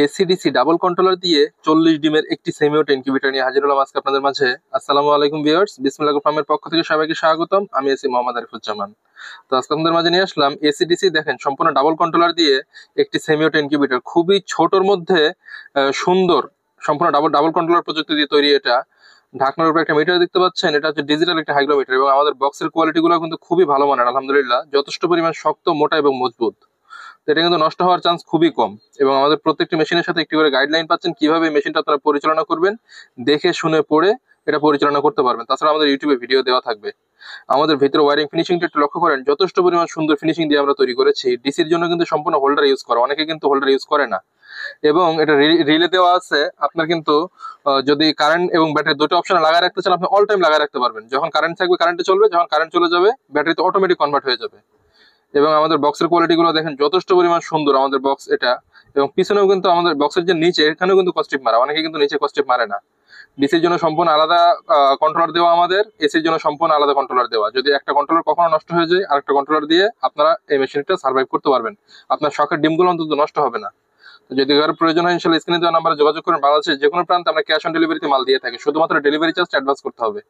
AC DC double controller দিয়ে 40 ডিমের একটি সেমি অটো ইনকিউবেটর নিয়ে হাজির হলাম আজকে আপনাদের মাঝে। আসসালামু আলাইকুম ভিউয়ার্স, বিসমিল্লাহ ফার্মের পক্ষ থেকে সবাইকে স্বাগতম। আমি এসি মোহাম্মদ আরিফুজ্জামান। তো আজকে আপনাদের মাঝে নিয়ে আসলাম এসিডিসি, দেখেন সম্পূর্ণ ডাবল কন্ট্রোলার দিয়ে একটি সেমি অটো ইনকিউবেটর, খুবই ছোটর মধ্যে সুন্দর, সম্পূর্ণ ডাবল ডাবল কন্ট্রোলার প্রযুক্তি দিয়ে তৈরি। এটা ঢাকনার উপরে একটা মিটার দেখতে পাচ্ছেন, এটা হচ্ছে ডিজিটাল একটা হাইগ্রোমিটার এবং আমাদের বক্সের কোয়ালিটি গুলো কিন্তু খুবই ভালো মানের, আলহামদুলিল্লাহ যথেষ্ট পরিমাণ শক্ত, মোটা এবং মজবুত। তো এটা কিন্তু নষ্ট হওয়ার চান্স খুবই কম এবং আমাদের প্রত্যেকটি মেশিনের সাথে একটি করে গাইডলাইন পাচ্ছেন কিভাবে মেশিনটা আপনারা পরিচালনা করবেন, দেখে শুনে পড়ে এটা পরিচালনা করতে পারবেন। তাছাড়া আমাদের ইউটিউবে ভিডিও দেওয়া থাকবে। আমাদের ভিতরে ওয়ারিং ফিনিশিংটা একটু লক্ষ্য করেন, যথেষ্ট পরিমাণ সুন্দর ফিনিশিং দিয়ে আমরা তৈরি করেছি। ডিসির জন্য কিন্তু সম্পূর্ণ হোল্ডার ইউজ করা, অনেকে কিন্তু হোল্ডার ইউজ করে না। এবং এটা রিলে দেওয়া আছে, আপনার কিন্তু যদি কারেন্ট এবং ব্যাটারি দুটো অপশন লাগায় রাখতে চান, আপনি অল টাইম লাগায় রাখতে পারবেন। যখন কারেন্ট থাকবে কারেন্টে চলবে, যখন কারেন্ট চলে যাবে ব্যাটারিতে অটোমেটিক কনভার্ট হয়ে যাবে। এবং আমাদের বক্সের কোয়ালিটি গুলো দেখেন, যথেষ্ট পরিমাণ সুন্দর আমাদের বক্স এটা। এবং পিছনেও কিন্তু আমাদের বক্সের যে নিচে, এখানেও কিন্তু কস্টিপ মারা, অনেকে কিন্তু নিচে কস্টিপ মারে না। ডিসির জন্য সম্পূর্ণ আলাদা কন্ট্রোলার দেওয়া, আমাদের এসির জন্য সম্পূর্ণ আলাদা কন্ট্রোলার দেওয়া। যদি একটা কন্ট্রোলার কখনো নষ্ট হয়ে যায়, আরেকটা কন্ট্রোলার দিয়ে আপনারা এই মেশিনটা সার্ভাইভ করতে পারবেন। আপনার শখের ডিমগুলো অন্তত নষ্ট হবে না। যদি কারো প্রয়োজন হয়, ইনশাল্লাহ স্ক্রিনে দেওয়া নাম্বারে যোগাযোগ করেন। বাংলাদেশের যে কোনো প্রান্তে আমরা ক্যাশ অন ডেলিভারিতে মাল দিয়ে থাকি, শুধুমাত্র ডেলিভারি চার্জ অ্যাডভান্স করতে হবে।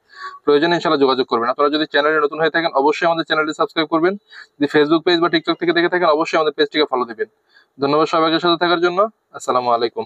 প্রয়োজনে ইনশাল্লাহ যোগাযোগ করবেন। আপনারা যদি চ্যানেলে নতুন হয়ে থাকেন, অবশ্যই আমাদের চ্যানেলটি সাবস্ক্রাইব করবেন। যদি ফেসবুক পেজ বা টিকটক থেকে দেখে থাকেন, অবশ্যই আমাদের পেজটিকে ফলো দিবেন। ধন্যবাদ সবাইকে সাথে থাকার জন্য। আসসালামু আলাইকুম।